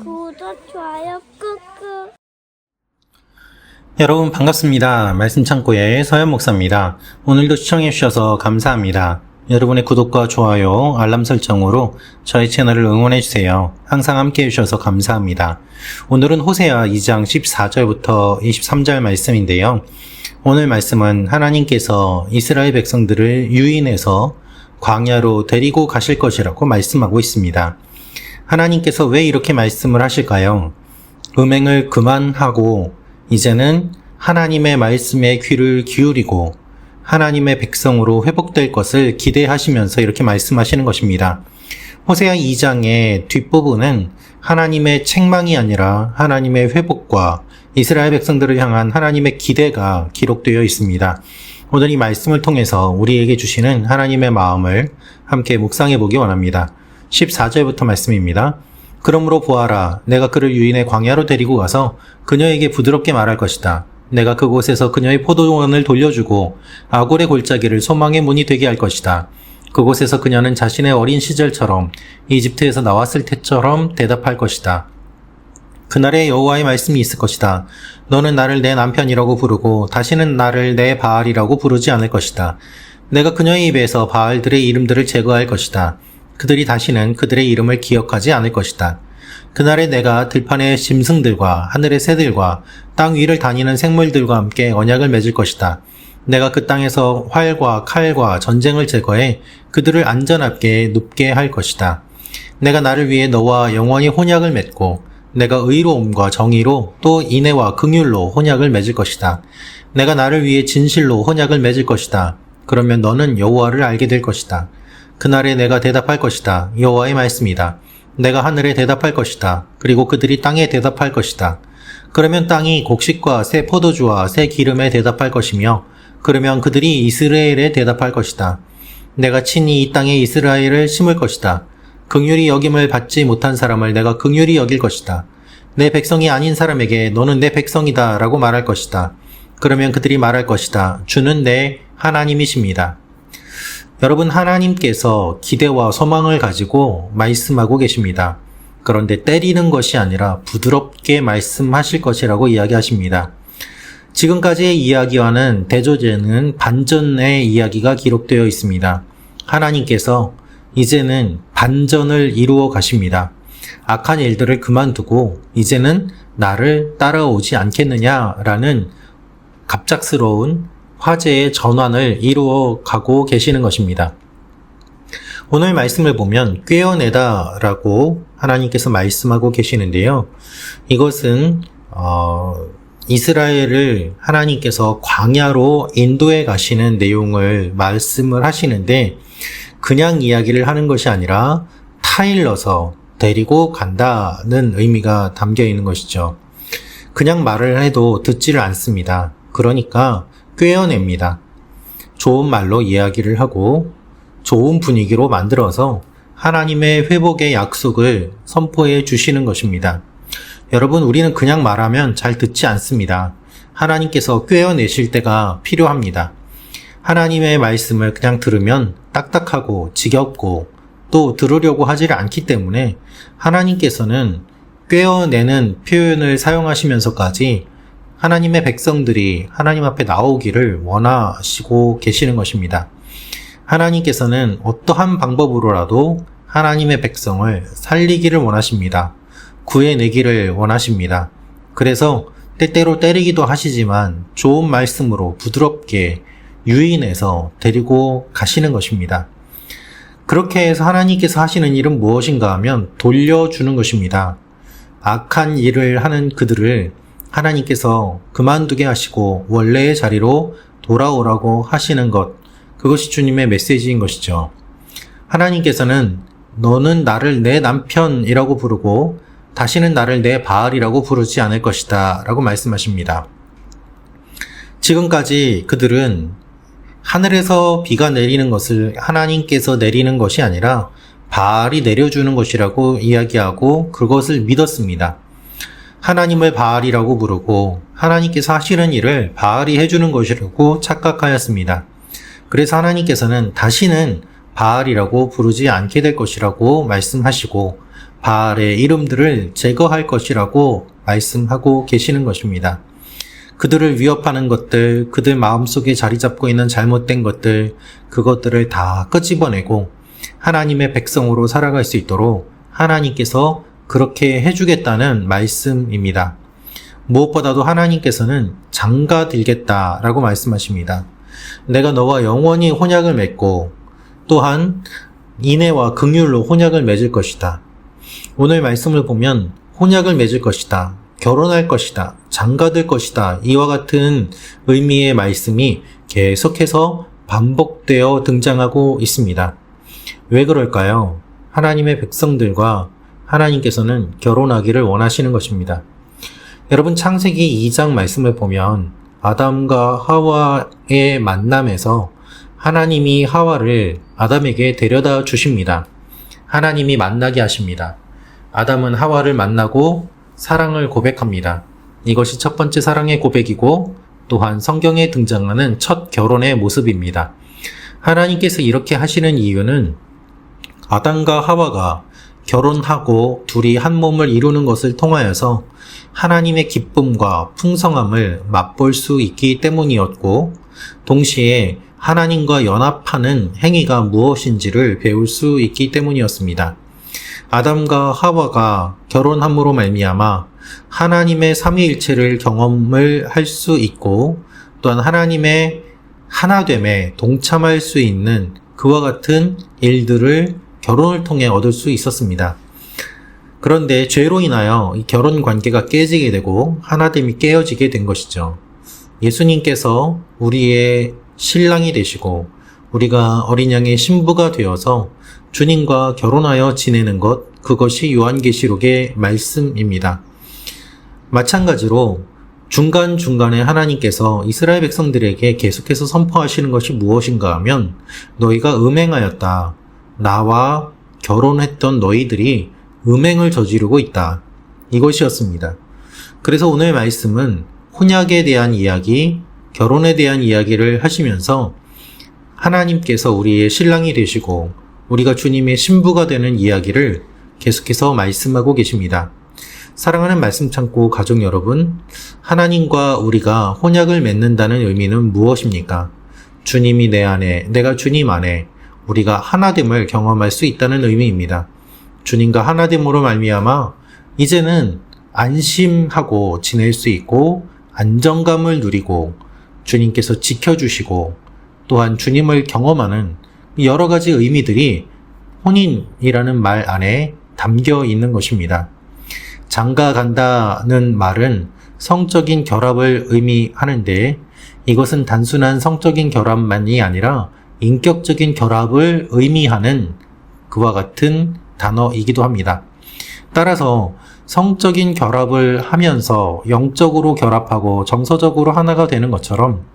구독, 좋아요 꾹꾹. 여러분 반갑습니다. 말씀 창고의 서현 목사입니다. 오늘도 시청해 주셔서 감사합니다. 여러분의 구독과 좋아요, 알람 설정으로 저희 채널을 응원해 주세요. 항상 함께 해주셔서 감사합니다. 오늘은 호세아 2장 14절부터 23절 말씀인데요. 오늘 말씀은 하나님께서 이스라엘 백성들을 유인해서 광야로 데리고 가실 것이라고 말씀하고 있습니다. 하나님께서 왜 이렇게 말씀을 하실까요? 음행을 그만하고 이제는 하나님의 말씀에 귀를 기울이고 하나님의 백성으로 회복될 것을 기대하시면서 이렇게 말씀하시는 것입니다. 호세아 2장의 뒷부분은 하나님의 책망이 아니라 하나님의 회복과 이스라엘 백성들을 향한 하나님의 기대가 기록되어 있습니다. 오늘 이 말씀을 통해서 우리에게 주시는 하나님의 마음을 함께 묵상해 보기 원합니다. 14절부터 말씀입니다. 그러므로 보아라, 내가 그를 유인의 광야로 데리고 가서 그녀에게 부드럽게 말할 것이다. 내가 그곳에서 그녀의 포도원을 돌려주고 아골의 골짜기를 소망의 문이 되게 할 것이다. 그곳에서 그녀는 자신의 어린 시절처럼 이집트에서 나왔을 때처럼 대답할 것이다. 그날에 여호와의 말씀이 있을 것이다. 너는 나를 내 남편이라고 부르고 다시는 나를 내 바알이라고 부르지 않을 것이다. 내가 그녀의 입에서 바알들의 이름들을 제거할 것이다. 그들이 다시는 그들의 이름을 기억하지 않을 것이다. 그날에 내가 들판의 짐승들과 하늘의 새들과 땅 위를 다니는 생물들과 함께 언약을 맺을 것이다. 내가 그 땅에서 활과 칼과 전쟁을 제거해 그들을 안전하게 눕게 할 것이다. 내가 나를 위해 너와 영원히 혼약을 맺고 내가 의로움과 정의로 또 인애와 긍휼로 혼약을 맺을 것이다. 내가 나를 위해 진실로 혼약을 맺을 것이다. 그러면 너는 여호와를 알게 될 것이다. 그날에 내가 대답할 것이다. 여호와의 말씀이다. 내가 하늘에 대답할 것이다. 그리고 그들이 땅에 대답할 것이다. 그러면 땅이 곡식과 새 포도주와 새 기름에 대답할 것이며 그러면 그들이 이스라엘에 대답할 것이다. 내가 친히 이 땅에 이스라엘을 심을 것이다. 긍휼히 여김을 받지 못한 사람을 내가 긍휼히 여길 것이다. 내 백성이 아닌 사람에게 너는 내 백성이다 라고 말할 것이다. 그러면 그들이 말할 것이다. 주는 내 하나님이십니다. 여러분, 하나님께서 기대와 소망을 가지고 말씀하고 계십니다. 그런데 때리는 것이 아니라 부드럽게 말씀하실 것이라고 이야기하십니다. 지금까지의 이야기와는 대조되는 반전의 이야기가 기록되어 있습니다. 하나님께서 이제는 반전을 이루어 가십니다. 악한 일들을 그만두고 이제는 나를 따라오지 않겠느냐라는 갑작스러운 화제의 전환을 이루어 가고 계시는 것입니다. 오늘 말씀을 보면 꿰어내다 라고 하나님께서 말씀하고 계시는데요. 이것은 이스라엘을 하나님께서 광야로 인도해 가시는 내용을 말씀을 하시는데 그냥 이야기를 하는 것이 아니라 타일러서 데리고 간다는 의미가 담겨 있는 것이죠. 그냥 말을 해도 듣지를 않습니다. 그러니까 꿰어냅니다. 좋은 말로 이야기를 하고 좋은 분위기로 만들어서 하나님의 회복의 약속을 선포해 주시는 것입니다. 여러분, 우리는 그냥 말하면 잘 듣지 않습니다. 하나님께서 꿰어내실 때가 필요합니다. 하나님의 말씀을 그냥 들으면 딱딱하고 지겹고 또 들으려고 하지를 않기 때문에 하나님께서는 꿰어내는 표현을 사용하시면서까지 하나님의 백성들이 하나님 앞에 나오기를 원하시고 계시는 것입니다. 하나님께서는 어떠한 방법으로라도 하나님의 백성을 살리기를 원하십니다. 구해내기를 원하십니다. 그래서 때때로 때리기도 하시지만 좋은 말씀으로 부드럽게 유인해서 데리고 가시는 것입니다. 그렇게 해서 하나님께서 하시는 일은 무엇인가 하면 돌려주는 것입니다. 악한 일을 하는 그들을 하나님께서 그만두게 하시고 원래의 자리로 돌아오라고 하시는 것, 그것이 주님의 메시지인 것이죠. 하나님께서는 너는 나를 내 남편이라고 부르고 다시는 나를 내 바알이라고 부르지 않을 것이다 라고 말씀하십니다. 지금까지 그들은 하늘에서 비가 내리는 것을 하나님께서 내리는 것이 아니라 바알이 내려주는 것이라고 이야기하고 그것을 믿었습니다. 하나님을 바알이라고 부르고 하나님께서 하시는 일을 바알이 해주는 것이라고 착각하였습니다. 그래서 하나님께서는 다시는 바알이라고 부르지 않게 될 것이라고 말씀하시고 바알의 이름들을 제거할 것이라고 말씀하고 계시는 것입니다. 그들을 위협하는 것들, 그들 마음속에 자리 잡고 있는 잘못된 것들, 그것들을 다 끄집어내고 하나님의 백성으로 살아갈 수 있도록 하나님께서 그렇게 해주겠다는 말씀입니다. 무엇보다도 하나님께서는 장가들겠다라고 말씀하십니다. 내가 너와 영원히 혼약을 맺고 또한 인애와 긍휼로 혼약을 맺을 것이다. 오늘 말씀을 보면 혼약을 맺을 것이다. 결혼할 것이다. 장가들 것이다. 이와 같은 의미의 말씀이 계속해서 반복되어 등장하고 있습니다. 왜 그럴까요? 하나님의 백성들과 하나님께서는 결혼하기를 원하시는 것입니다. 여러분, 창세기 2장 말씀을 보면 아담과 하와의 만남에서 하나님이 하와를 아담에게 데려다 주십니다. 하나님이 만나게 하십니다. 아담은 하와를 만나고 사랑을 고백합니다. 이것이 첫 번째 사랑의 고백이고 또한 성경에 등장하는 첫 결혼의 모습입니다. 하나님께서 이렇게 하시는 이유는 아담과 하와가 결혼하고 둘이 한 몸을 이루는 것을 통하여서 하나님의 기쁨과 풍성함을 맛볼 수 있기 때문이었고, 동시에 하나님과 연합하는 행위가 무엇인지를 배울 수 있기 때문이었습니다. 아담과 하와가 결혼함으로 말미암아 하나님의 삼위일체를 경험을 할 수 있고 또한 하나님의 하나됨에 동참할 수 있는 그와 같은 일들을 결혼을 통해 얻을 수 있었습니다. 그런데 죄로 인하여 이 결혼 관계가 깨지게 되고 하나됨이 깨어지게 된 것이죠. 예수님께서 우리의 신랑이 되시고 우리가 어린 양의 신부가 되어서 주님과 결혼하여 지내는 것, 그것이 요한계시록의 말씀입니다. 마찬가지로 중간중간에 하나님께서 이스라엘 백성들에게 계속해서 선포하시는 것이 무엇인가 하면 너희가 음행하였다. 나와 결혼했던 너희들이 음행을 저지르고 있다. 이것이었습니다. 그래서 오늘 말씀은 혼약에 대한 이야기, 결혼에 대한 이야기를 하시면서 하나님께서 우리의 신랑이 되시고 우리가 주님의 신부가 되는 이야기를 계속해서 말씀하고 계십니다. 사랑하는 말씀 창고 가족 여러분, 하나님과 우리가 혼약을 맺는다는 의미는 무엇입니까? 주님이 내 안에, 내가 주님 안에 우리가 하나됨을 경험할 수 있다는 의미입니다. 주님과 하나됨으로 말미암아 이제는 안심하고 지낼 수 있고 안정감을 누리고 주님께서 지켜주시고 또한 주님을 경험하는 여러 가지 의미들이 혼인이라는 말 안에 담겨 있는 것입니다. 장가 간다는 말은 성적인 결합을 의미하는데 이것은 단순한 성적인 결합만이 아니라 인격적인 결합을 의미하는 그와 같은 단어이기도 합니다. 따라서 성적인 결합을 하면서 영적으로 결합하고 정서적으로 하나가 되는 것처럼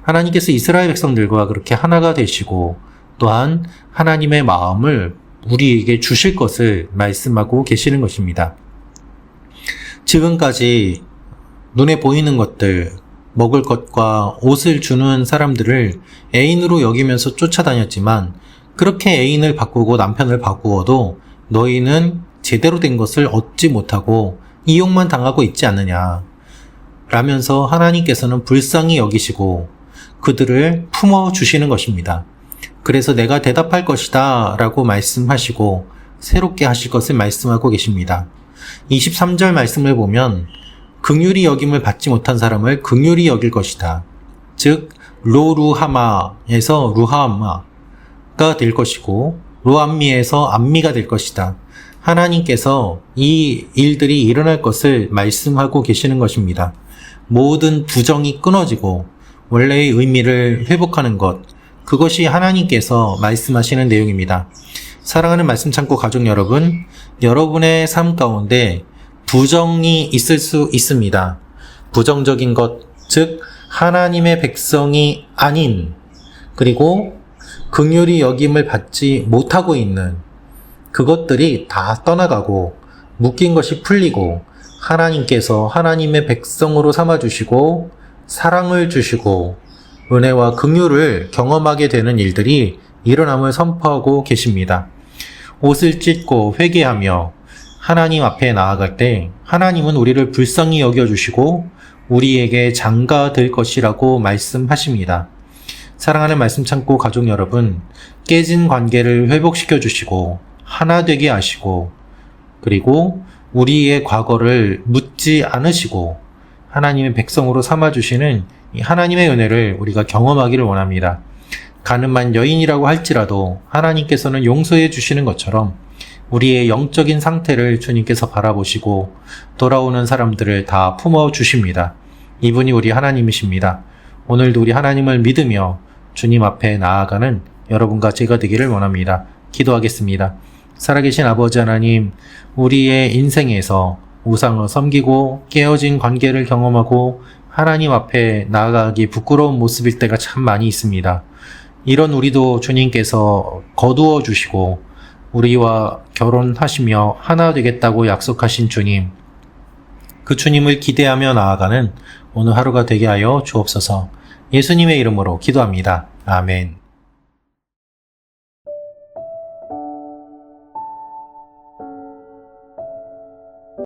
하나님께서 이스라엘 백성들과 그렇게 하나가 되시고 또한 하나님의 마음을 우리에게 주실 것을 말씀하고 계시는 것입니다. 지금까지 눈에 보이는 것들, 먹을 것과 옷을 주는 사람들을 애인으로 여기면서 쫓아다녔지만 그렇게 애인을 바꾸고 남편을 바꾸어도 너희는 제대로 된 것을 얻지 못하고 이용만 당하고 있지 않느냐 라면서 하나님께서는 불쌍히 여기시고 그들을 품어주시는 것입니다. 그래서 내가 대답할 것이다 라고 말씀하시고 새롭게 하실 것을 말씀하고 계십니다. 23절 말씀을 보면 긍휼히 여김을 받지 못한 사람을 긍휼히 여길 것이다. 즉 로루하마에서 루하마가 될 것이고 로암미에서 암미가 될 것이다. 하나님께서 이 일들이 일어날 것을 말씀하고 계시는 것입니다. 모든 부정이 끊어지고 원래의 의미를 회복하는 것, 그것이 하나님께서 말씀하시는 내용입니다. 사랑하는 말씀 창고 가족 여러분, 여러분의 삶 가운데 부정이 있을 수 있습니다. 부정적인 것, 즉 하나님의 백성이 아닌 그리고 긍휼히 여김을 받지 못하고 있는 그것들이 다 떠나가고 묶인 것이 풀리고 하나님께서 하나님의 백성으로 삼아주시고 사랑을 주시고 은혜와 긍휼을 경험하게 되는 일들이 일어남을 선포하고 계십니다. 옷을 찢고 회개하며 하나님 앞에 나아갈 때 하나님은 우리를 불쌍히 여겨주시고 우리에게 장가 될 것이라고 말씀하십니다. 사랑하는 말씀 창고 가족 여러분, 깨진 관계를 회복시켜 주시고 하나 되게 하시고 그리고 우리의 과거를 묻지 않으시고 하나님의 백성으로 삼아주시는 이 하나님의 은혜를 우리가 경험하기를 원합니다. 가늠한 여인이라고 할지라도 하나님께서는 용서해 주시는 것처럼 우리의 영적인 상태를 주님께서 바라보시고 돌아오는 사람들을 다 품어주십니다. 이분이 우리 하나님이십니다. 오늘도 우리 하나님을 믿으며 주님 앞에 나아가는 여러분과 제가 되기를 원합니다. 기도하겠습니다. 살아계신 아버지 하나님, 우리의 인생에서 우상을 섬기고 깨어진 관계를 경험하고 하나님 앞에 나아가기 부끄러운 모습일 때가 참 많이 있습니다. 이런 우리도 주님께서 거두어 주시고 우리와 결혼하시며 하나 되겠다고 약속하신 주님, 그 주님을 기대하며 나아가는 오늘 하루가 되게 하여 주옵소서. 예수님의 이름으로 기도합니다. 아멘.